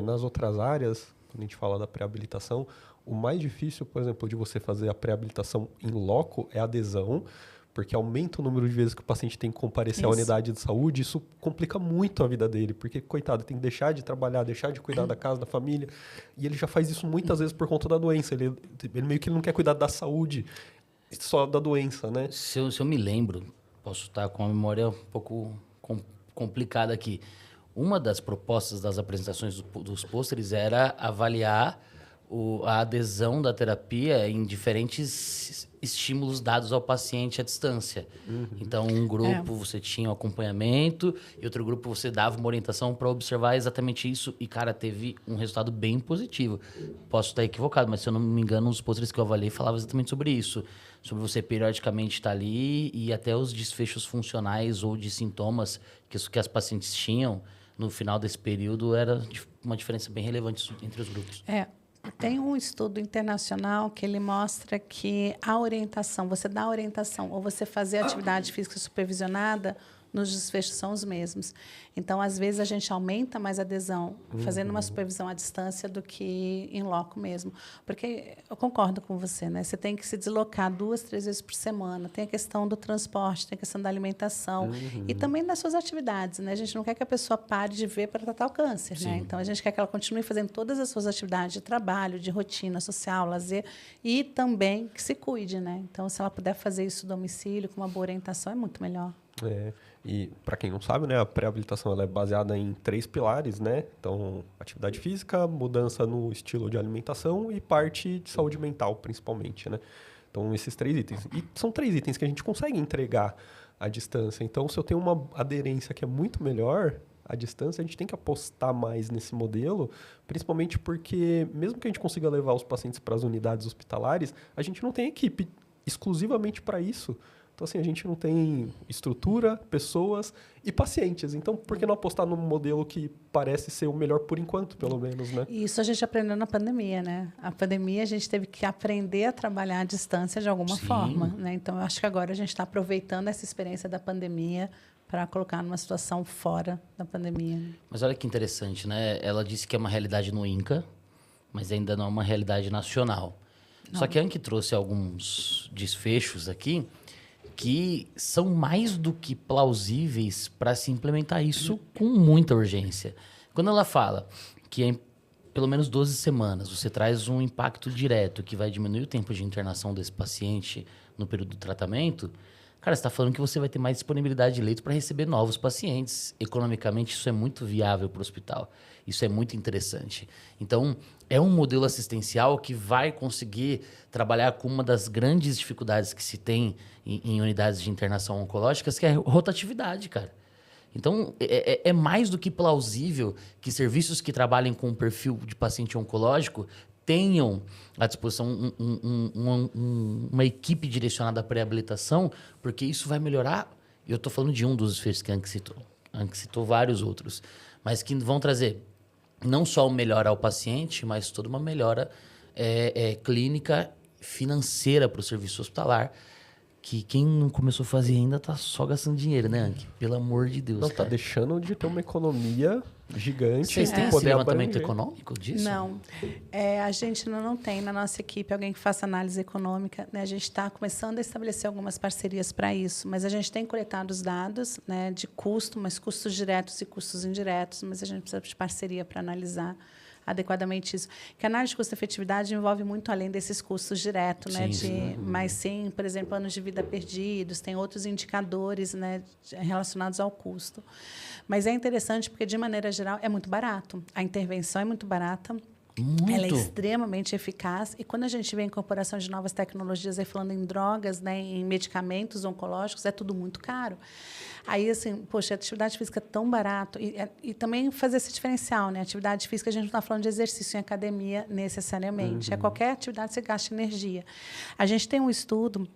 Nas outras áreas, quando a gente fala da pré-habilitação, o mais difícil, por exemplo, de você fazer a pré-habilitação em loco é a adesão, porque aumenta o número de vezes que o paciente tem que comparecer à Isso. unidade de saúde, isso complica muito a vida dele, porque, coitado, tem que deixar de trabalhar, deixar de cuidar da casa, da família, e ele já faz isso muitas vezes por conta da doença, ele meio que não quer cuidar da saúde, só da doença, né? Se eu me lembro, posso estar com a memória um pouco complicada aqui. Uma das propostas das apresentações dos pôsteres era avaliar a adesão da terapia em diferentes estímulos dados ao paciente à distância. Então, um grupo você tinha o acompanhamento e outro grupo você dava uma orientação para observar exatamente isso e, cara, teve um resultado bem positivo. Posso estar equivocado, mas se eu não me engano, os pôsteres que eu avaliei falavam exatamente sobre isso. Sobre você periodicamente estar ali e até os desfechos funcionais ou de sintomas que as pacientes tinham no final desse período era uma diferença bem relevante entre os grupos. Tem um estudo internacional que ele mostra que a orientação, você dá orientação ou você fazer atividade física supervisionada, nos desfechos são os mesmos. Então, às vezes, a gente aumenta mais a adesão fazendo uma supervisão à distância do que em loco mesmo. Porque eu concordo com você, né? Você tem que se deslocar 2, 3 vezes por semana. Tem a questão do transporte, tem a questão da alimentação e também das suas atividades, né? A gente não quer que a pessoa pare de ver para tratar o câncer, né? Então, a gente quer que ela continue fazendo todas as suas atividades de trabalho, de rotina social, lazer e também que se cuide, né? Então, se ela puder fazer isso no domicílio com uma boa orientação, é muito melhor. E para quem não sabe, né, a pré-habilitação ela é baseada em 3 pilares, né? Então, atividade física, mudança no estilo de alimentação e parte de saúde mental, principalmente, né? Então, esses 3 itens. E são 3 itens que a gente consegue entregar à distância. Então, se eu tenho uma aderência que é muito melhor à distância, a gente tem que apostar mais nesse modelo, principalmente porque, mesmo que a gente consiga levar os pacientes para as unidades hospitalares, a gente não tem equipe exclusivamente para isso. Então, assim, a gente não tem estrutura, pessoas e pacientes. Então, por que não apostar num modelo que parece ser o melhor por enquanto, pelo menos, né? E isso a gente aprendeu na pandemia, né? A pandemia, a gente teve que aprender a trabalhar à distância de alguma forma, né? Então, eu acho que agora a gente está aproveitando essa experiência da pandemia para colocar numa situação fora da pandemia. Mas olha que interessante, né? Ela disse que é uma realidade no INCA, mas ainda não é uma realidade nacional. Não. Só que a Anki trouxe alguns desfechos aqui que são mais do que plausíveis para se implementar isso com muita urgência. Quando ela fala que em pelo menos 12 semanas você traz um impacto direto que vai diminuir o tempo de internação desse paciente no período do tratamento, cara, você está falando que você vai ter mais disponibilidade de leitos para receber novos pacientes. Economicamente, isso é muito viável para o hospital. Isso é muito interessante. Então, é um modelo assistencial que vai conseguir trabalhar com uma das grandes dificuldades que se tem em unidades de internação oncológicas, que é a rotatividade, cara. Então, é mais do que plausível que serviços que trabalhem com um perfil de paciente oncológico tenham à disposição uma equipe direcionada à pré-habilitação, porque isso vai melhorar. Eu estou falando de um dos efeitos que a Anki citou. A Anki citou vários outros, mas que vão trazer não só uma melhora ao paciente, mas toda uma melhora clínica, financeira para o serviço hospitalar, que quem não começou a fazer ainda está só gastando dinheiro, né, Anki? Pelo amor de Deus, não, cara. Tá deixando de ter uma economia gigante. Vocês têm esse poder levantamento abranger. econômico disso? Não. A gente não tem na nossa equipe alguém que faça análise econômica, né? A gente está começando a estabelecer algumas parcerias para isso, mas a gente tem coletado os dados, né, de custo, mas custos diretos e custos indiretos, mas a gente precisa de parceria para analisar adequadamente isso. Que a análise de custo-efetividade envolve muito além desses custos diretos, né? Mas sim, por exemplo, anos de vida perdidos, tem outros indicadores, né, relacionados ao custo. Mas é interessante porque, de maneira geral, é muito barato. A intervenção é muito barata. Muito. Ela é extremamente eficaz. E quando a gente vê a incorporação de novas tecnologias, aí falando em drogas, né, em medicamentos oncológicos, é tudo muito caro. Aí, assim, poxa, a atividade física é tão barato. E também fazer esse diferencial, né? Atividade física, a gente não está falando de exercício em academia necessariamente. É qualquer atividade que você gasta energia. A gente tem um estudo,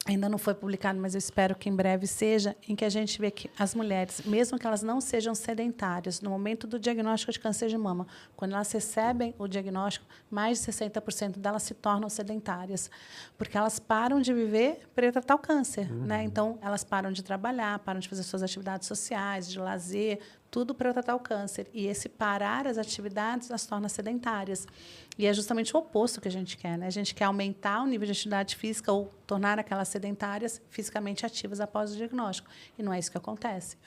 ainda não foi publicado, mas eu espero que em breve seja, em que a gente vê que as mulheres, mesmo que elas não sejam sedentárias, no momento do diagnóstico de câncer de mama, quando elas recebem o diagnóstico, mais de 60% delas se tornam sedentárias, porque elas param de viver para tratar o câncer, né? Então, elas param de trabalhar, param de fazer suas atividades sociais, de lazer, tudo para tratar o câncer. E esse parar as atividades as torna sedentárias. E é justamente o oposto que a gente quer, né? A gente quer aumentar o nível de atividade física ou tornar aquelas sedentárias fisicamente ativas após o diagnóstico. E não é isso que acontece.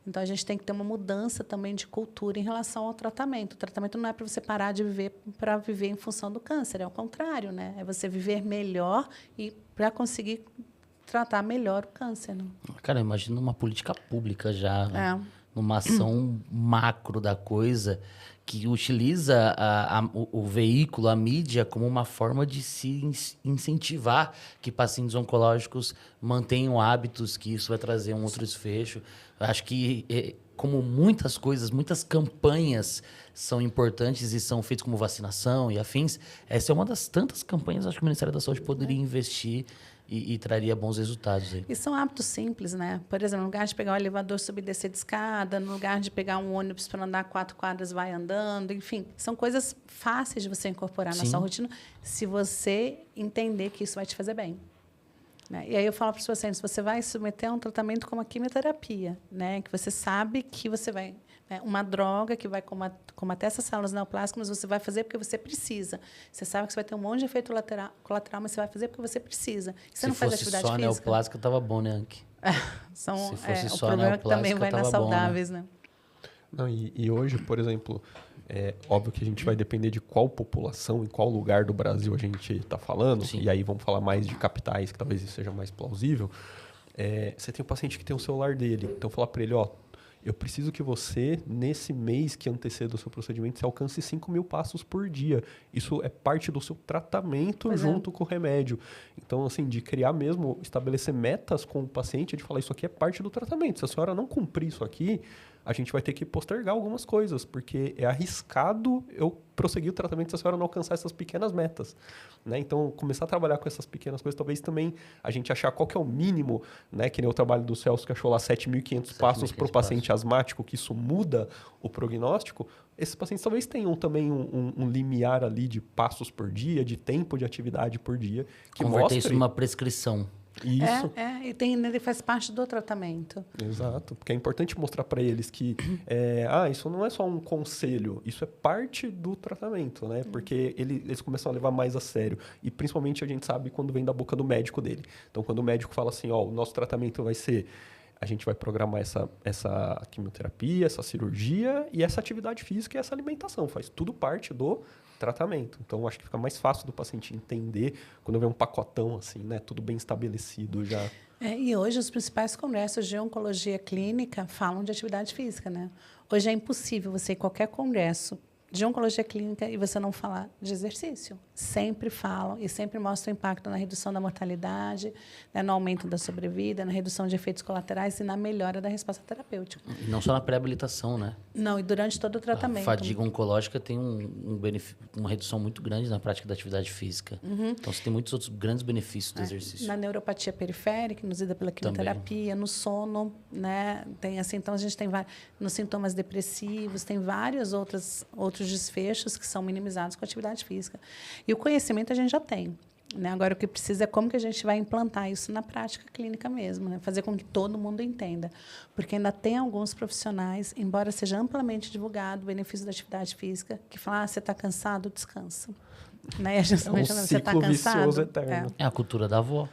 Então, a gente tem que ter uma mudança também de cultura em relação ao tratamento. O tratamento não é para você parar de viver para viver em função do câncer, é o contrário, né? É você viver melhor e para conseguir tratar melhor o câncer. Né? Cara, imagina uma política pública já, numa ação macro da coisa, que utiliza o veículo, a mídia, como uma forma de se incentivar que pacientes oncológicos mantenham hábitos, que isso vai trazer um outro desfecho. Eu acho que, como muitas coisas, muitas campanhas são importantes e são feitas como vacinação e afins, essa é uma das tantas campanhas acho que o Ministério da Saúde poderia investir e traria bons resultados aí. E são hábitos simples, né? Por exemplo, no lugar de pegar o elevador, subir e descer de escada, no lugar de pegar um ônibus para andar 4 quadras, vai andando, enfim. São coisas fáceis de você incorporar na sua rotina se você entender que isso vai te fazer bem. Né? E aí eu falo para os pacientes, você vai submeter a um tratamento como a quimioterapia, né? Que você sabe que você vai... uma droga que vai combater essas células neoplásicas, mas você vai fazer porque você precisa. Você sabe que você vai ter um monte de efeito colateral, mas você vai fazer porque você precisa. Você não faz atividade física. Se fosse só neoplásica, estava bom, né, Anki? Se fosse só o problema é que também vai nas saudáveis, né? Não, e hoje, por exemplo, é óbvio que a gente vai depender de qual população, em qual lugar do Brasil a gente está falando, e aí vamos falar mais de capitais, que talvez isso seja mais plausível. Você tem um paciente que tem o celular dele, então falar para ele, eu preciso que você, nesse mês que antecede o seu procedimento, você alcance 5.000 passos por dia. Isso é parte do seu tratamento junto com o remédio. Então, assim, de criar mesmo, estabelecer metas com o paciente, de falar, isso aqui é parte do tratamento. Se a senhora não cumprir isso aqui, a gente vai ter que postergar algumas coisas, porque é arriscado eu prosseguir o tratamento se a senhora não alcançar essas pequenas metas. Né? Então, começar a trabalhar com essas pequenas coisas, talvez também a gente achar qual que é o mínimo, né? Que nem o trabalho do Celso, que achou lá 7.500 passos para o paciente asmático, que isso muda o prognóstico. Esses pacientes talvez tenham também um limiar ali de passos por dia, de tempo de atividade por dia. Que converter isso numa prescrição. Isso. Ele faz parte do tratamento. Exato, porque é importante mostrar para eles que isso não é só um conselho, isso é parte do tratamento, né? Porque eles começam a levar mais a sério. E principalmente a gente sabe quando vem da boca do médico dele. Então, quando o médico fala assim, o nosso tratamento vai ser... A gente vai programar essa quimioterapia, essa cirurgia e essa atividade física e essa alimentação. Faz tudo parte do tratamento. Então, acho que fica mais fácil do paciente entender quando vê um pacotão assim, né? Tudo bem estabelecido já. E hoje os principais congressos de oncologia clínica falam de atividade física, né? Hoje é impossível você ir em qualquer congresso de oncologia clínica e você não falar de exercício. Sempre falam e sempre mostram o impacto na redução da mortalidade, né, no aumento da sobrevida, na redução de efeitos colaterais e na melhora da resposta terapêutica. E não só na pré-habilitação, né? Não, e durante todo o tratamento. A fadiga oncológica tem uma redução muito grande na prática da atividade física. Então, você tem muitos outros grandes benefícios do exercício. Na neuropatia periférica, induzida pela quimioterapia, no sono, né? Tem, assim, então, a gente tem nos sintomas depressivos, tem vários outros desfechos que são minimizados com a atividade física. E o conhecimento a gente já tem. Né? Agora, o que precisa é como que a gente vai implantar isso na prática clínica mesmo, né? Fazer com que todo mundo entenda. Porque ainda tem alguns profissionais, embora seja amplamente divulgado o benefício da atividade física, que falam, você está cansado, descansa. Né? E justamente você está cansado. Eterno. É a cultura da avó.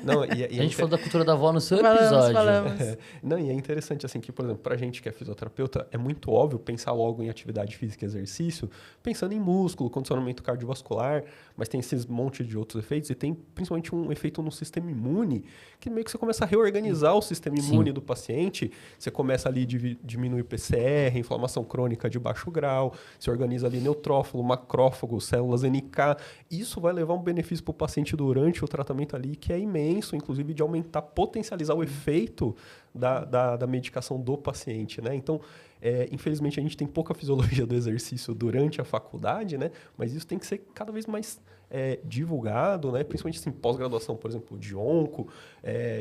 Não, a gente falou da cultura da avó no seu episódio. Falamos. Não, e é interessante assim que, por exemplo, para a gente que é fisioterapeuta, é muito óbvio pensar logo em atividade física e exercício, pensando em músculo, condicionamento cardiovascular, mas tem esses monte de outros efeitos e tem principalmente um efeito no sistema imune, que meio que você começa a reorganizar o sistema imune do paciente, você começa ali a diminuir o PCR, inflamação crônica de baixo grau, você organiza ali neutrófilo, macrófago, células NK, isso vai levar um benefício para o paciente durante o tratamento ali, que é imenso, inclusive de aumentar, potencializar o efeito da medicação do paciente, né? Então, infelizmente, a gente tem pouca fisiologia do exercício durante a faculdade, né? Mas isso tem que ser cada vez mais divulgado, né? Principalmente assim, pós-graduação, por exemplo, de onco,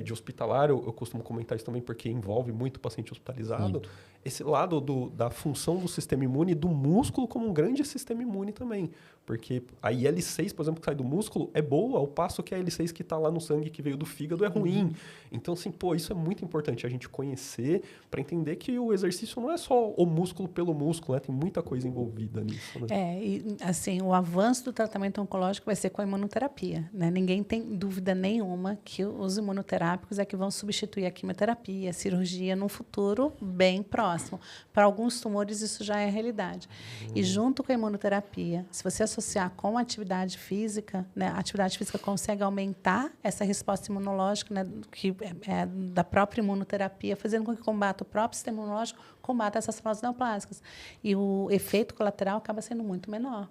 de hospitalar, eu costumo comentar isso também porque envolve muito paciente hospitalizado. Muito. Esse lado da função do sistema imune, do músculo como um grande sistema imune também. Porque a IL-6, por exemplo, que sai do músculo, é boa, ao passo que a IL-6 que está lá no sangue, que veio do fígado, é ruim. Então, assim, isso é muito importante a gente conhecer para entender que o exercício não é só o músculo pelo músculo, né? Tem muita coisa envolvida nisso, né? E assim, o avanço do tratamento oncológico vai ser com a imunoterapia, né? Ninguém tem dúvida nenhuma que os imunoterápicos é que vão substituir a quimioterapia, a cirurgia num futuro bem próximo. Para alguns tumores isso já é realidade. E junto com a imunoterapia, se você associar com a atividade física, né? A atividade física consegue aumentar essa resposta imunológica, né? Que é da própria imunoterapia, fazendo com que combata o próprio sistema imunológico, combata essas células neoplásicas. E o efeito colateral acaba sendo muito menor.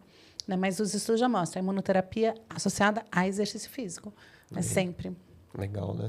Né? Mas os estudos já mostram a imunoterapia associada a exercício físico. Sempre. Legal, né?